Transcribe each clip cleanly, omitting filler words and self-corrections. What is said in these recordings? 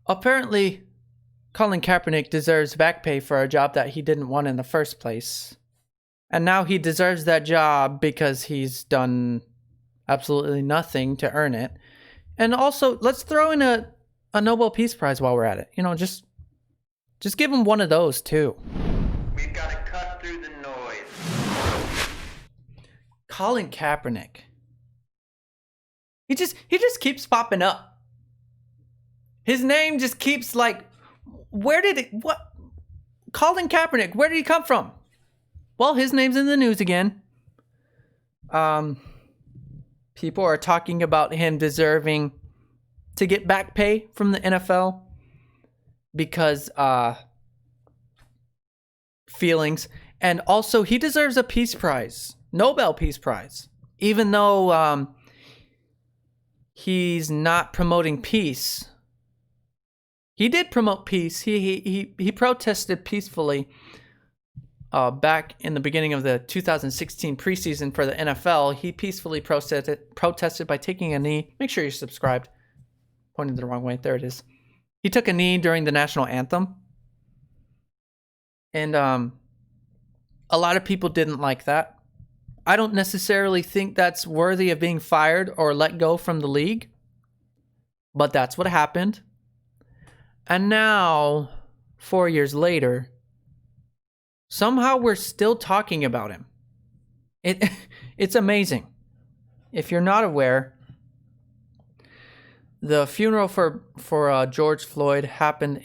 Apparently, Colin Kaepernick deserves back pay for a job that he didn't want in the first place. And now he deserves that job because he's done absolutely nothing to earn it. And also, let's throw in a Nobel Peace Prize while we're at it. You know, just give him one of those too. We've got to cut through the noise. Colin Kaepernick. He just keeps popping up. His name just keeps what? Colin Kaepernick, where did he come from? Well, his name's in the news again. People are talking about him deserving to get back pay from the NFL because feelings. And also, he deserves a Peace Prize, Nobel Peace Prize, even though he's not promoting peace. He did promote peace. He protested peacefully back in the beginning of the 2016 preseason for the NFL. He peacefully protested by taking a knee. Make sure you're subscribed. Pointed the wrong way. There it is. He took a knee during the national anthem. And a lot of people didn't like that. I don't necessarily think that's worthy of being fired or let go from the league. But that's what happened. And now, 4 years later, somehow we're still talking about him. It's amazing. If you're not aware, the funeral for George Floyd happened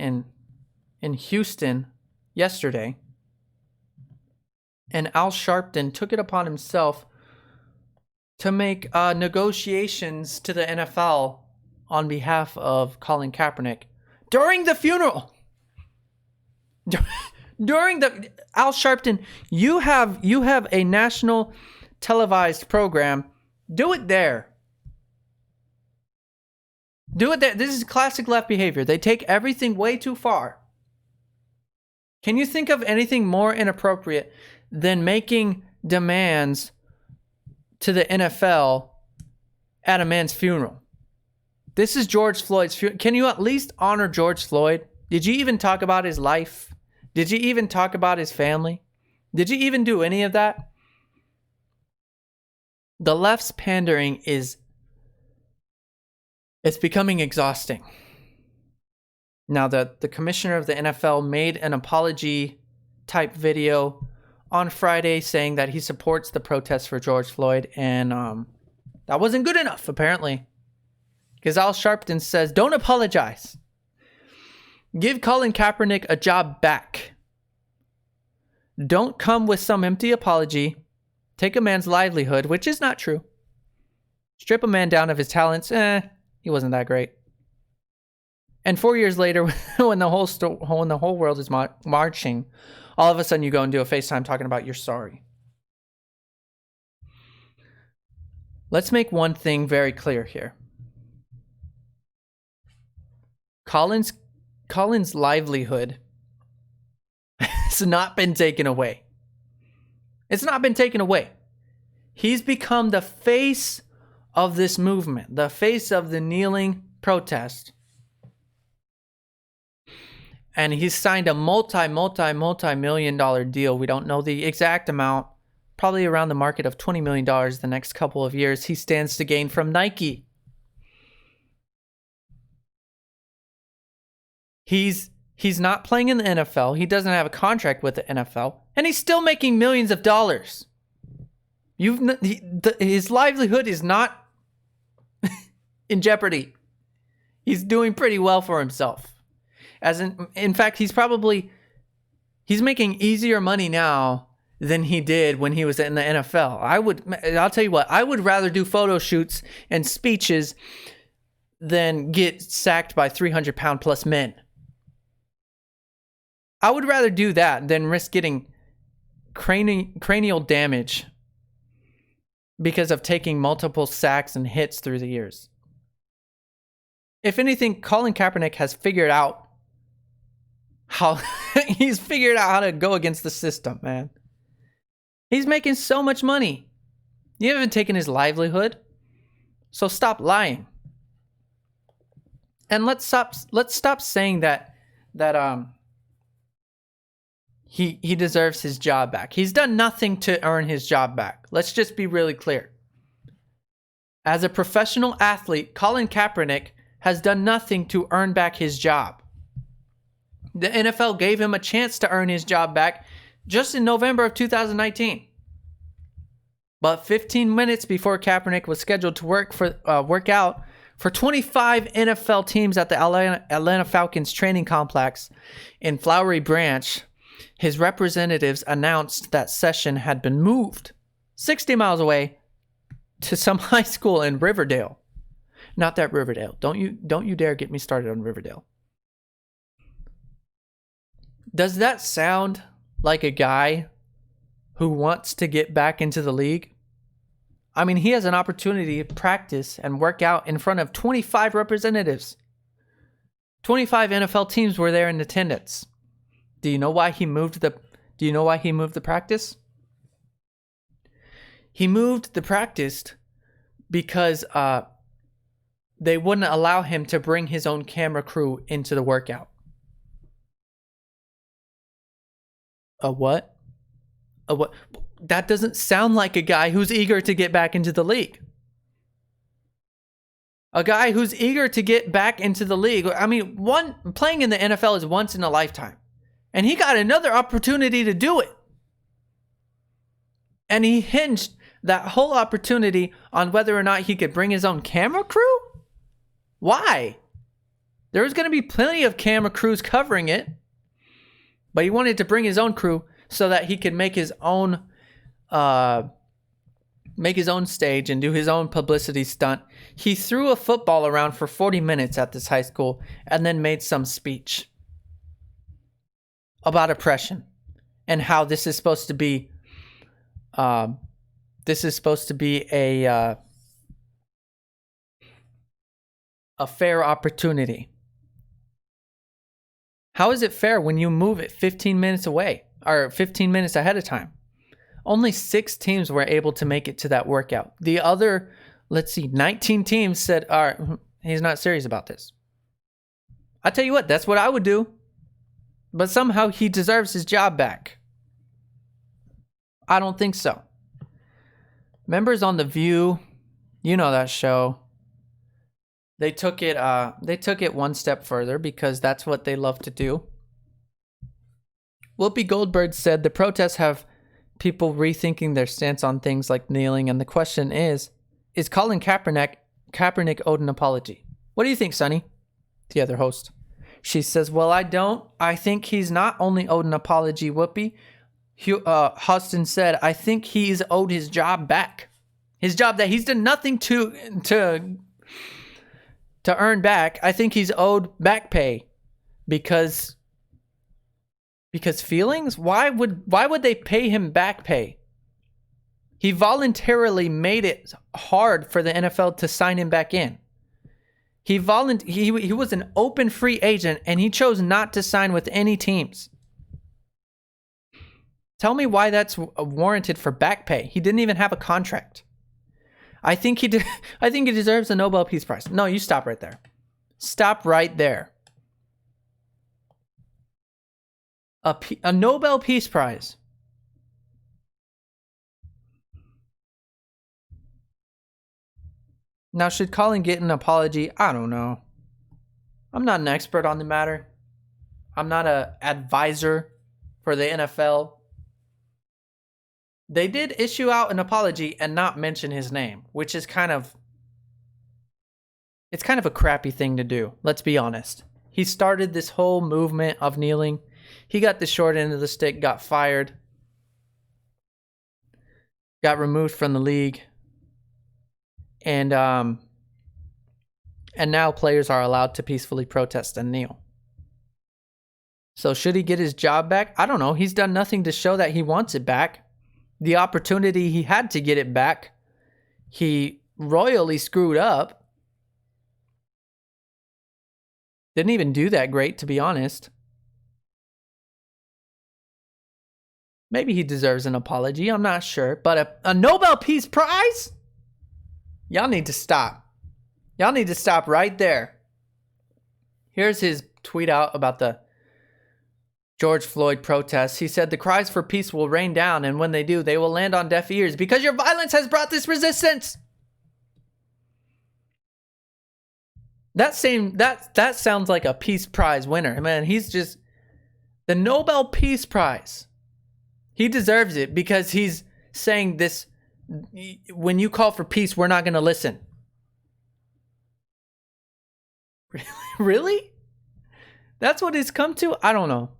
in Houston yesterday. And Al Sharpton took it upon himself to make negotiations to the NFL on behalf of Colin Kaepernick during the funeral. During the Al Sharpton, you have a national televised program. Do it there. Do it there. This is classic left behavior. They take everything way too far. Can you think of anything more inappropriate than making demands to the NFL at a man's funeral? This is George Floyd's funeral. Can you at least honor George Floyd? Did you even talk about his life? Did you even talk about his family? Did you even do any of that? The left's pandering it's becoming exhausting. Now, the commissioner of the NFL made an apology type video on Friday saying that he supports the protests for George Floyd, and that wasn't good enough, apparently. Because Al Sharpton says, don't apologize. Give Colin Kaepernick a job back. Don't come with some empty apology. Take a man's livelihood, which is not true. Strip a man down of his talents. He wasn't that great. And 4 years later, when the whole world is marching, all of a sudden you go and do a FaceTime talking about you're sorry. Let's make one thing very clear here. Colin's livelihood has not been taken away. It's not been taken away. He's become the face of this movement, the face of the kneeling protest. And he's signed a multi-million dollar deal. We don't know the exact amount, probably around the market of $20 million the next couple of years. He stands to gain from Nike. He's not playing in the NFL. He doesn't have a contract with the NFL, and he's still making millions of dollars. His livelihood is not in jeopardy. He's doing pretty well for himself. In fact, he's making easier money now than he did when he was in the NFL. I'll tell you what, I would rather do photo shoots and speeches than get sacked by 300-pound plus men. I would rather do that than risk getting cranial damage because of taking multiple sacks and hits through the years. If anything, Colin Kaepernick has figured out how to go against the system, man. He's making so much money. You haven't taken his livelihood, so stop lying. And let's stop saying that he deserves his job back. He's done nothing to earn his job back. Let's just be really clear. As a professional athlete, Colin Kaepernick has done nothing to earn back his job. The NFL gave him a chance to earn his job back just in November of 2019. But 15 minutes before Kaepernick was scheduled to work out for 25 NFL teams at the Atlanta Falcons training complex in Flowery Branch, his representatives announced that session had been moved 60 miles away to some high school in Riverdale. Not that Riverdale. Don't you dare get me started on Riverdale. Does that sound like a guy who wants to get back into the league? I mean, he has an opportunity to practice and work out in front of 25 representatives. 25 NFL teams were there in attendance. Do you know why he moved the practice? He moved the practice because they wouldn't allow him to bring his own camera crew into the workout. A what? A what? That doesn't sound like a guy who's eager to get back into the league. A guy who's eager to get back into the league. I mean, playing in the NFL is once in a lifetime. And he got another opportunity to do it. And he hinged that whole opportunity on whether or not he could bring his own camera crew? Why? There was going to be plenty of camera crews covering it. But he wanted to bring his own crew so that he could make his own stage and do his own publicity stunt. He threw a football around for 40 minutes at this high school and then made some speech about oppression and how this is supposed to be a fair opportunity. How is it fair when you move it 15 minutes away or 15 minutes ahead of time? Only 6 teams were able to make it to that workout. The other, 19 teams said, all right, he's not serious about this. I tell you what, that's what I would do. But somehow he deserves his job back. I don't think so. Members on The View, you know that show. They took it one step further because that's what they love to do. Whoopi Goldberg said the protests have people rethinking their stance on things like kneeling, and the question is Colin Kaepernick owed an apology? What do you think, Sonny? The other host. She says, well, I don't. I think he's not only owed an apology, Whoopi. Huston said, I think he's owed his job back. His job that he's done nothing to earn back. I think he's owed back pay because feelings? Why would they pay him back pay? He voluntarily made it hard for the NFL to sign him back in. He was an open free agent and he chose not to sign with any teams. Tell me why that's warranted for back pay. He didn't even have a contract. I think he deserves a Nobel Peace Prize. No, you stop right there. Stop right there. A Nobel Peace Prize. Now, should Colin get an apology? I don't know. I'm not an expert on the matter. I'm not an advisor for the NFL. They did issue out an apology and not mention his name, which is kind of a crappy thing to do. Let's be honest. He started this whole movement of kneeling. He got the short end of the stick, got fired, got removed from the league. And now players are allowed to peacefully protest and kneel. So should he get his job back? I don't know. He's done nothing to show that he wants it back. The opportunity he had to get it back, he royally screwed up. Didn't even do that great, to be honest. Maybe he deserves an apology. I'm not sure. But a Nobel Peace Prize? Y'all need to stop. Y'all need to stop right there. Here's his tweet out about the George Floyd protests. He said, the cries for peace will rain down, and when they do, they will land on deaf ears because your violence has brought this resistance. That sounds like a Peace Prize winner. Man, he's just the Nobel Peace Prize. He deserves it because he's saying this. When you call for peace, we're not going to listen. Really? That's what it's come to? I don't know.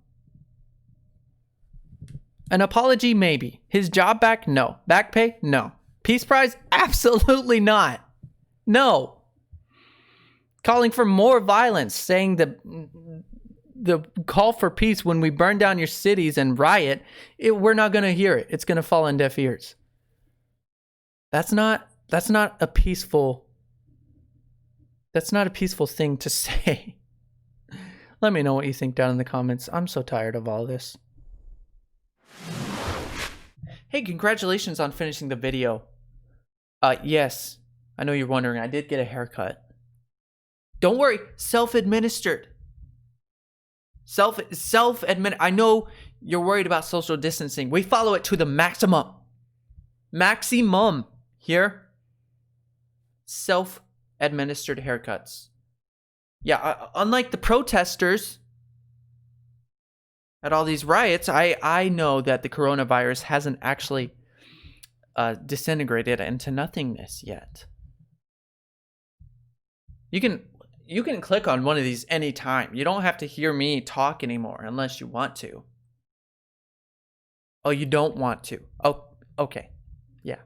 An apology, maybe. His job back? No. Back pay? No. Peace Prize? Absolutely not. No. Calling for more violence, saying the call for peace when we burn down your cities and riot, we're not going to hear it. It's going to fall on deaf ears. That's not a peaceful thing to say. Let me know what you think down in the comments. I'm so tired of all this. Hey, congratulations on finishing the video. Yes, I know you're wondering. I did get a haircut. Don't worry, self-administered. Self-admin. I know you're worried about social distancing. We follow it to the maximum. Maximum here. Self-administered haircuts. Yeah, unlike the protesters at all these riots, I know that the coronavirus hasn't actually disintegrated into nothingness yet. You can click on one of these anytime. You don't have to hear me talk anymore unless you want to. Oh, you don't want to? Oh, okay. Yeah.